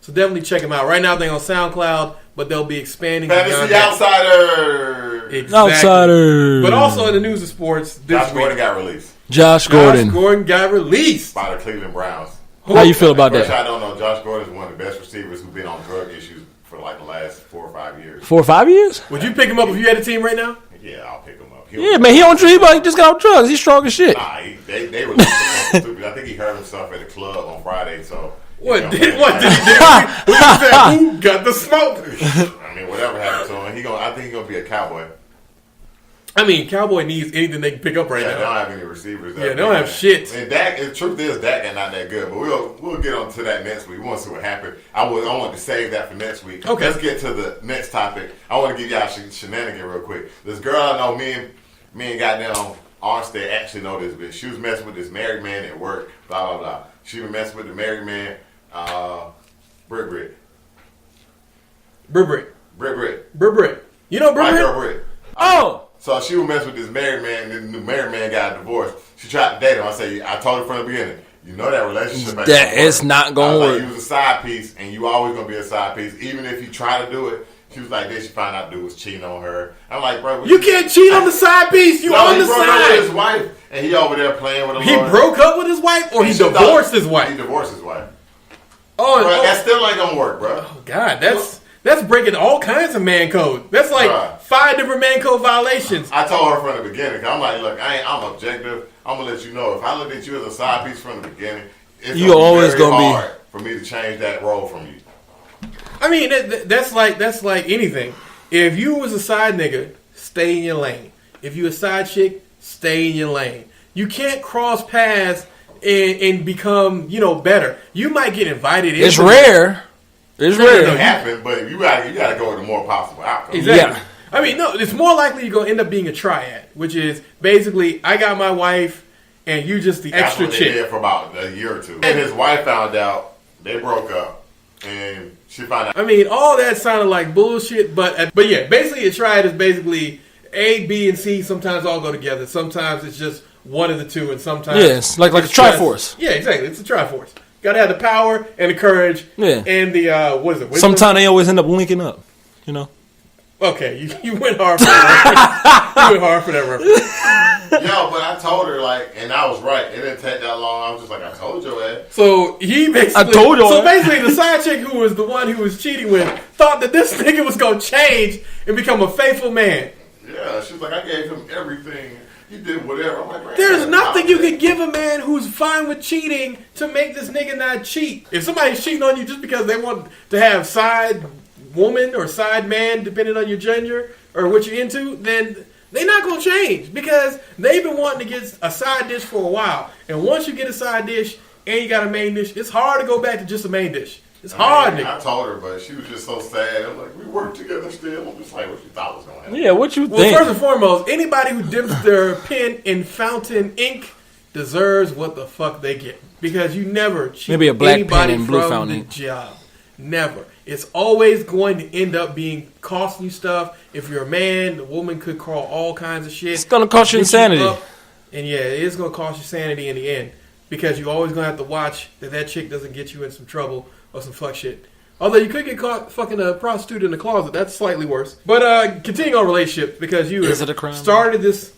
So definitely check them out. Right now they're on SoundCloud, but they'll be expanding. Fantasy Outsider. Exactly. Outsider. But also in the news of sports, Josh Gordon got released. Josh Gordon got released by the Cleveland Browns. How you feel about that? I don't know. Josh Gordon is one of the best receivers who's been on drug issues for like the last 4 or 5 years. 4 or 5 years? Would you pick him up if you had a team right now? Yeah, I'll pick him up. Yeah, man, he on drugs. He just got off drugs. He's strong as shit. Nah, they were stupid. I think he hurt himself at a club on Friday. So what did he do? Who got the smoke? I mean, whatever happened to him, I think he's gonna be a Cowboy. I mean, Cowboy needs anything they can pick up right now. They don't have any receivers. Yeah, they don't have shit. And Dak, the truth is, Dak is not that good. But we'll get on to that next week. We want to see what happened. I want to save that for next week. Okay. Let's get to the next topic. I want to give y'all shenanigan real quick. This girl I know, me and goddamn Armstead actually know this bitch. She was messing with this married man at work. Blah blah blah. She was messing with the married man, Britt. You know My Britt? girl Britt. Oh. So she was messing with this married man, and the married man got divorced. She tried to date him. I told her from the beginning, you know that relationship ain't that gonna it's work. not gonna work. Like, you was a side piece, and you always gonna be a side piece, even if you try to do it. She was like, then she found out dude was cheating on her. I'm like, bro, you can't cheat on the side piece. You on the broke up with side. his wife, and he over there playing with a He lawyer. broke up with his wife, or he divorced his wife. He divorced his wife. Oh, bro, that still ain't gonna work, bro. Oh God, that's breaking all kinds of man code. That's like 5 different man code violations. I told her from the beginning. I'm like, look, I'm objective. I'm gonna let you know if I look at you as a side piece from the beginning, it's always gonna be hard for me to change that role from you. I mean, that's like anything. If you was a side nigga, stay in your lane. If you a side chick, stay in your lane. You can't cross paths and become, better. You might get invited in. It's rare. It's rare. It doesn't happen, but you gotta go with the more possible outcome. Exactly. Yeah. I mean, no, it's more likely you're going to end up being a triad, which is basically I got my wife and you just the extra That's what chick. they did for about a year or two. And his wife found out, they broke up, and she found out. I mean, all that sounded like bullshit, but yeah, basically a triad is basically A, B, and C sometimes all go together. Sometimes it's just one of the two, and sometimes... Yeah, it's like a Triforce. Yeah, exactly. It's a Triforce. Got to have the power and the courage and the, what is it? Sometimes they always end up linking up, Okay, you went hard for that reference. You went hard for that reference. Yo, but I told her, and I was right. It didn't take that long. I was just like, I told your ass. So he basically... I told you. So basically the side chick who was the one who was cheating with thought that this nigga was going to change and become a faithful man. Yeah, she was like, I gave him everything. He did whatever. I'm like, man, there's nothing you can give a man who's fine with cheating to make this nigga not cheat. If somebody's cheating on you just because they want to have side woman or side man, depending on your gender or what you're into, then they're not going to change because they've been wanting to get a side dish for a while. And once you get a side dish and you got a main dish, it's hard to go back to just a main dish. It's hard, nigga. I told her, but she was just so sad. I'm like, we work together still. I'm just like, what you thought was going to happen? Yeah, what you think? Well, first and foremost, anybody who dips their pen in fountain ink deserves what the fuck they get. Because you never cheat maybe a black anybody pen and blue from fountain the ink. job. Never. It's always going to end up being costly stuff. If you're a man, the woman could crawl all kinds of shit. It's going to cost you insanity. And yeah, it is going to cost you sanity in the end. Because you're always going to have to watch that chick doesn't get you in some trouble or some fuck shit. Although you could get caught fucking a prostitute in the closet. That's slightly worse. But continuing on relationships, because you started this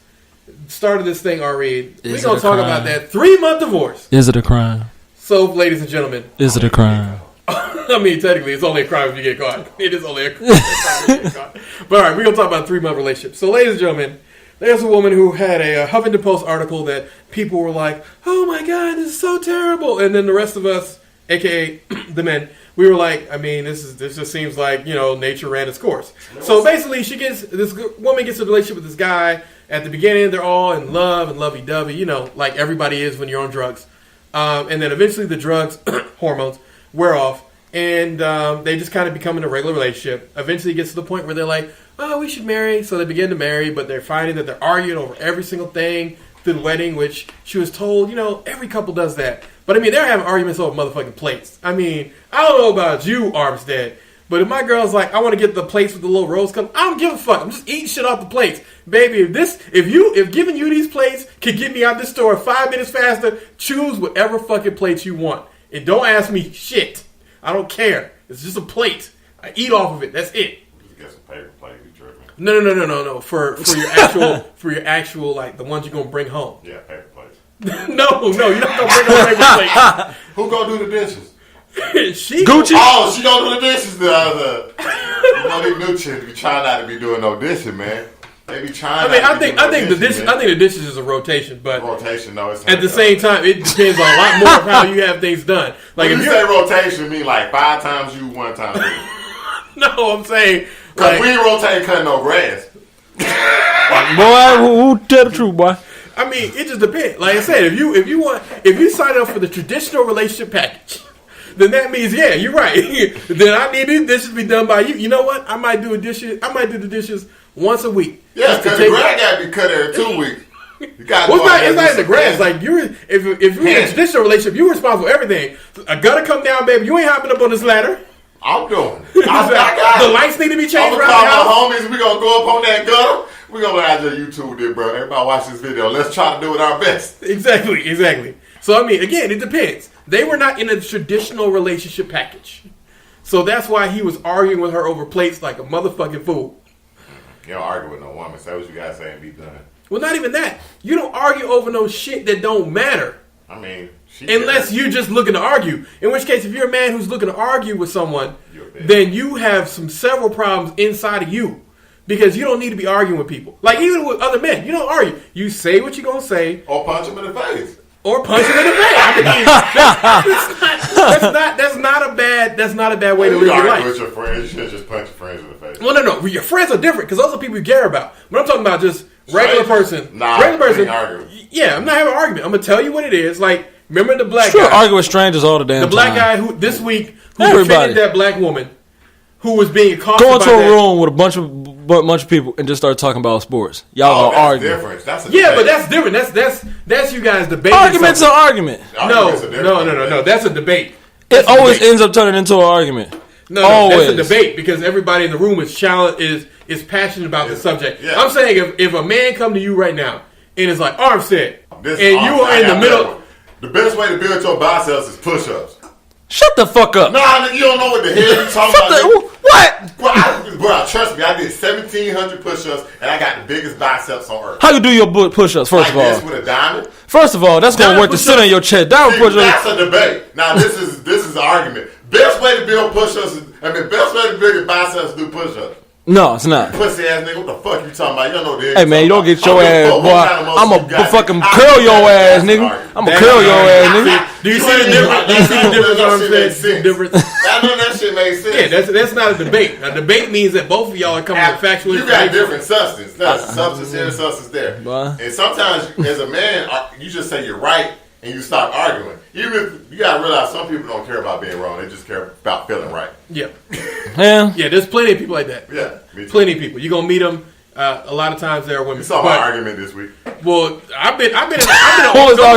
thing already. We're going to talk about that 3-month divorce. Is it a crime? So, ladies and gentlemen. Is it a crime? I mean, technically, it's only a crime if you get caught. It is only a crime if you get caught. But all right, we're going to talk about a 3-month relationship. So, ladies and gentlemen, there's a woman who had a Huffington Post article that people were like, oh my God, this is so terrible. And then the rest of us, a.k.a. the men, we were like, I mean, this just seems like, nature ran its course. So basically, this woman gets a relationship with this guy. At the beginning, they're all in love and lovey-dovey, like everybody is when you're on drugs. And then eventually the drugs, hormones, wear off. And they just kind of become in a regular relationship. Eventually it gets to the point where they're like, oh, we should marry. So they begin to marry, but they're finding that they're arguing over every single thing through the wedding, which she was told, every couple does that. But I mean, they're having arguments over motherfucking plates. I mean, I don't know about you, Armstead, but if my girl's like, I want to get the plates with the little rose cup, I don't give a fuck. I'm just eating shit off the plates. Baby, if giving you these plates can get me out this store 5 minutes faster, choose whatever fucking plates you want. And don't ask me shit. I don't care. It's just a plate. I eat off of it. That's it. Just get some paper plate. You tripping? No. For your actual like the ones you're gonna bring home. Yeah, paper plates. No, you're not gonna bring home paper plates. Who gonna do the dishes? She Gucci. Oh, she gonna do the dishes. You know, these new chicks be trying not to be doing no dishing, man. They be trying. I think the dishes is a rotation, but rotation. No, it's at the same time, it depends on a lot more of how you have things done. Like when if you say rotation, mean like 5 times you, 1 time me. No, I'm saying Cause we ain't rotating cutting no grass. Boy, who tell the truth, boy? I mean, it just depends. Like I said, if you sign up for the traditional relationship package, then that means you're right. Then I need these dishes to be done by you. You know what? I might do the dishes once a week. Yeah, because the grass got to be cut every 2 weeks. You got. It's not in the grass. Like if you're in a traditional relationship, you're responsible for everything. I gotta come down, baby. You ain't hopping up on this ladder. I'm doing it. I got the lights need to be changed I'm around gonna the call house. my homies. We gonna go up on that gutter. We gonna let out your YouTube there, bro. Everybody watch this video. Let's try to do it our best. Exactly. So I mean, again, it depends. They were not in a traditional relationship package, so that's why he was arguing with her over plates like a motherfucking fool. You don't argue with no woman. Say what you gotta say and be done. Well, not even that. You don't argue over no shit that don't matter. I mean, unless you're just looking to argue. In which case, if you're a man who's looking to argue with someone, then you have several problems inside of you. Because you don't need to be arguing with people. Like, even with other men, you don't argue. You say what you're going to say. Or punch him in the face. That's not a bad way to live your life. With your friends, you should just punch your friends in the face. Well, no. Your friends are different because those are people you care about. But I'm talking about just regular person. Nah, regular person. Argue. Yeah, I'm not having an argument. I'm going to tell you what it is. Like, remember the black guy? Argue with strangers all the damn time. The black guy who this week defended that black woman who was being accosted Go into a room with a bunch of people and just start talking about sports. Y'all gonna argue. Different. That's but that's different. That's you guys debating. Argument's an argument. No. That's a debate. It always ends up turning into an argument. No, that's a debate because everybody in the room is passionate about the subject. Yeah. I'm saying if a man come to you right now and is like Armstead, and you are in the middle. The best way to build your biceps is push-ups. Shut the fuck up. Nah, you don't know what the hell you talking about. What? Bro, trust me, I did 1,700 push-ups and I got the biggest biceps on earth. How you do your push-ups, first of all? This with a diamond? First of all, that's going to work to sit on your chest. Diamond push-ups. That's a debate. Now, this is an argument. Best way to build push-ups best way to build your biceps is do push-ups. No, it's not. Pussy ass nigga, what the fuck you talking about? You don't know this. Hey man, you don't get your ass, boy. I'm a fucking curl your ass, nigga. I'm a curl your ass, nigga. Do you see the difference? Do you see the difference? I know that shit makes sense. Yeah, that's not a debate. A debate means that both of y'all are coming with factual information. You got different substance. There's substance here and substance there. And sometimes, as a man, you just say you're right and you stop arguing. Even if you gotta realize some people don't care about being wrong, they just care about feeling right. Yeah. Yeah, there's plenty of people like that. Yeah, me too. Plenty of people. You're gonna meet them. A lot of times there are women. You saw my argument this week. Well, I've been in an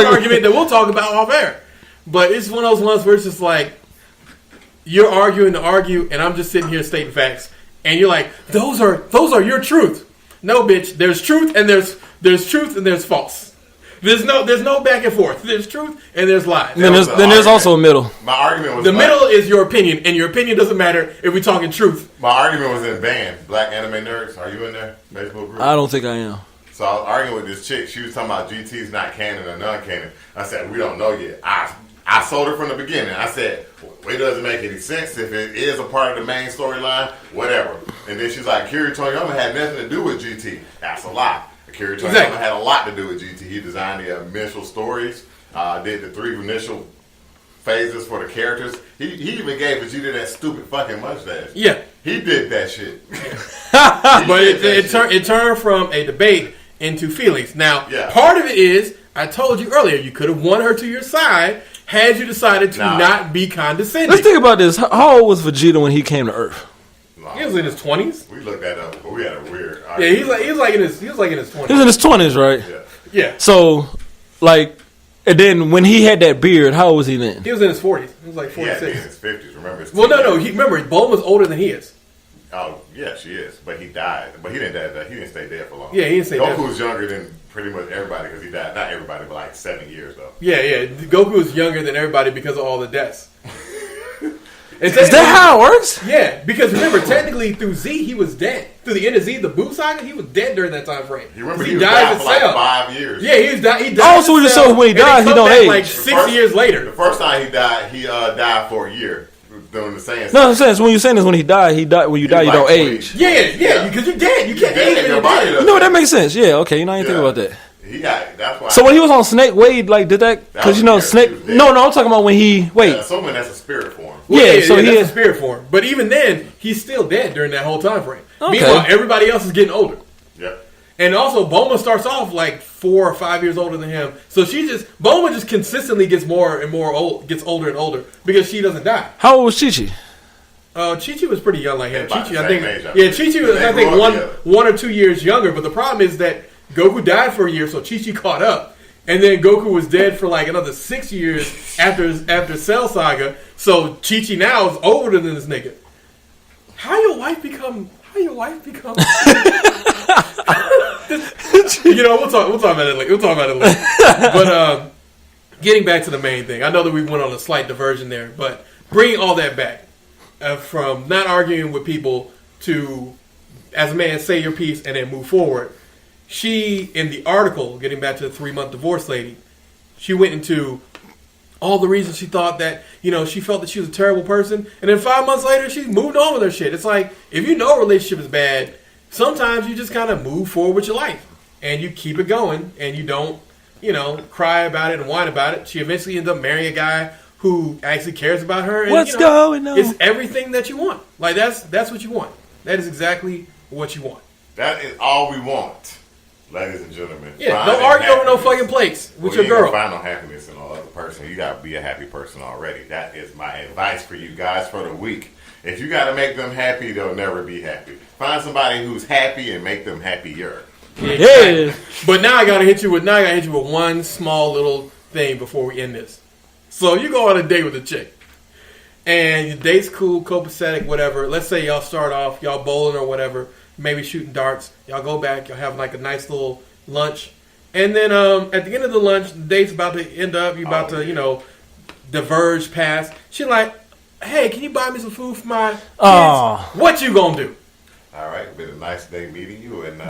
argument that we'll talk about off air. But it's one of those ones where it's just like you're arguing to argue, and I'm just sitting here stating facts, and you're like, those are your truth. No, bitch. There's truth and there's truth and there's false. There's no back and forth. There's truth and there's lies. Then there's also a middle. My argument was middle is your opinion, and your opinion doesn't matter if we're talking truth. My argument was in band. Black Anime Nerds. Are you in there? Facebook group. I don't think I am. So I was arguing with this chick. She was talking about GT's not canon or non-canon. I said we don't know yet. I sold her from the beginning. I said, well, it doesn't make any sense if it is a part of the main storyline, whatever. And then she's like, Kiri Toriyama had nothing to do with GT. That's a lie. Kiri Toriyama had a lot to do with GT. He designed the initial stories, did the 3 initial phases for the characters. He even gave Vegeta that stupid fucking mustache. Yeah. He did that shit. But it turned from a debate into feelings. Now, part of it is, I told you earlier, you could have won her to your side had you decided to not be condescending. Let's think about this. How old was Vegeta when he came to Earth? He was in his 20s. We looked that up, but we had a weird. Yeah, he was like in his 20s. He was in his 20s, right? Yeah. So, and then when he had that beard, how old was he then? He was in his 40s. He was like 46. Yeah, he in his 50s. Remember? No. Remember, Bulma's older than he is. Oh yeah, she is, but he died. But he didn't die. He didn't stay dead for long. Yeah, he didn't stay dead. Goku's younger than pretty much everybody because he died. Not everybody, but like 7 years though. Yeah. Goku is younger than everybody because of all the deaths. Is that how it works? Yeah, because remember, technically through Z he was dead. Through the end of Z, the Boo saga, he was dead during that time frame. You remember he died for like 5 years. Yeah, he died. Oh, so when he died, he don't age. Like 6 years later. The first time he died for a year. Doing the same. No, I'm saying so when you're saying this, when he died. When you die, you don't age. Yeah, because you're dead. You can't age when you're dead. You know what? That makes sense. Yeah, okay. You know, I didn't think about that. That's why. So when he was on Snake, Wade like did that because Snake. No, I'm talking about when he assuming that's a spirit form. That's a spirit form. But even then, he's still dead during that whole time frame. Okay. Meanwhile, everybody else is getting older. Yep. And also, Bulma starts off like 4 or 5 years older than him. So Bulma just consistently gets more and more old, gets older and older because she doesn't die. How old was Chi-Chi? Chi-Chi was pretty young like him. Chi-Chi, I think. Chi-Chi was I think 1 or 2 years younger. But the problem is that Goku died for a year, so Chi-Chi caught up. And then Goku was dead for like another 6 years after Cell Saga. So Chi-Chi now is older than this nigga. How your wife become? You know, we'll talk about it later. But getting back to the main thing, I know that we went on a slight diversion there, but bringing all that back from not arguing with people to, as a man, say your piece and then move forward. She, in the article, getting back to the 3-month divorce lady, she went into all the reasons she thought that, she felt that she was a terrible person. And then 5 months later, she moved on with her shit. It's like, if you know a relationship is bad, sometimes you just kind of move forward with your life. And you keep it going. And you don't, cry about it and whine about it. She eventually ends up marrying a guy who actually cares about her. And, what's going on? It's everything that you want. Like, that's what you want. That is exactly what you want. That is all we want. Ladies and gentlemen, yeah, don't argue over no fucking plates with your girl. You find no happiness in no other person. You got to be a happy person already. That is my advice for you guys for the week. If you got to make them happy, they'll never be happy. Find somebody who's happy and make them happier. Yeah. But now I gotta hit you with one small little thing before we end this. So you go on a date with a chick, and your date's cool, copacetic, whatever. Let's say y'all start off, y'all bowling or whatever. Maybe shooting darts. Y'all go back. Y'all have like a nice little lunch. And then at the end of the lunch, the date's about to end up. You're about to, diverge past. She's like, hey, can you buy me some food for my kids? What you gonna do? All right. Been a nice day meeting you. And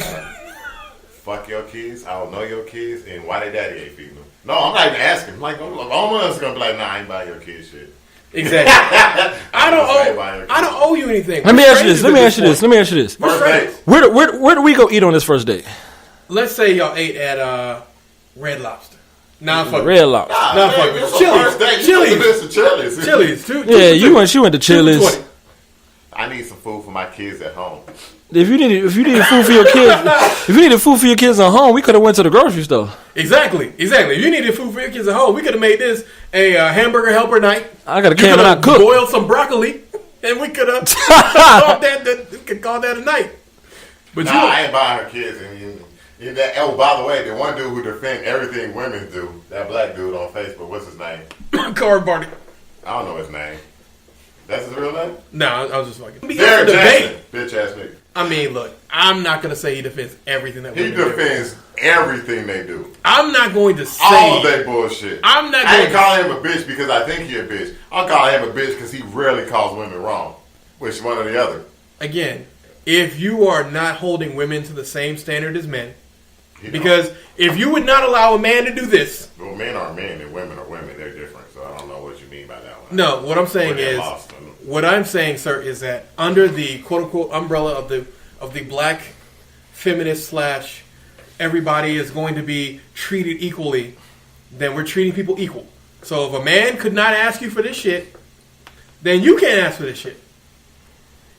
fuck your kids. I don't know your kids. And why they daddy ain't feeding them. No, I'm not even asking. I'm like, all of us going to be like, nah, I ain't buying your kids shit. Exactly. I don't owe you anything. Let me ask you this. First date. Where do we go eat on this first date? Let's say y'all ate at Red Lobster. Nah, fuck Red Lobster. Nah, fuck with Chili's. Yeah, she went to Chili's. I need some food for my kids at home. If you needed food for your kids, at home, we could have went to the grocery store. Exactly. If you needed food for your kids at home, we could have made this a hamburger helper night. I got a can and I cook. Boiled some broccoli, and we could have called that a night. But I ain't buying her kids. By the way, the one dude who defend everything women do, that black dude on Facebook, what's his name? Card Barty. I don't know his name. That's his real name? No, I was just fucking. Derek Jackson, bitch ass nigga. I mean, look, I'm not going to say he defends everything that women do. He defends everything they do. I'm not going to say all of that bullshit. I ain't calling him a bitch because I think he a bitch. I'm calling him a bitch because he rarely calls women wrong. Which one or the other. Again, if you are not holding women to the same standard as men, because if you would not allow a man to do this. Well, men are men and women are women. They're different. So I don't know what you mean by that one. No, what I'm saying is, what I'm saying, sir, is that under the quote unquote umbrella of the black feminist / everybody is going to be treated equally, then we're treating people equal. So if a man could not ask you for this shit, then you can't ask for this shit.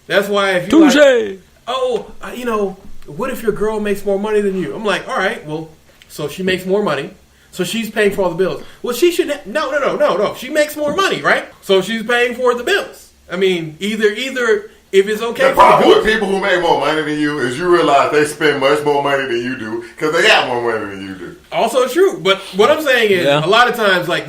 That's why if you what if your girl makes more money than you? I'm like, all right, well, so she makes more money. So she's paying for all the bills. Well, she should no. She makes more money, right? So she's paying for the bills. I mean, either if it's okay. The problem with people who make more money than you is you realize they spend much more money than you do because they got more money than you do. Also true, but what I'm saying is a lot of times, like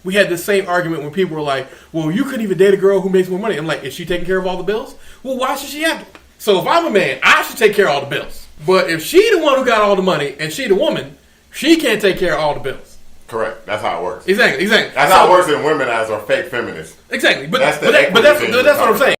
we had the same argument when people were like, "Well, you couldn't even date a girl who makes more money." I'm like, "Is she taking care of all the bills? Well, why should she have to?" So if I'm a man, I should take care of all the bills. But if she the one who got all the money and she the woman, she can't take care of all the bills. Correct. That's how it works. Exactly. That's how it works in womenized or fake feminists. Exactly. But That's that's what I'm saying.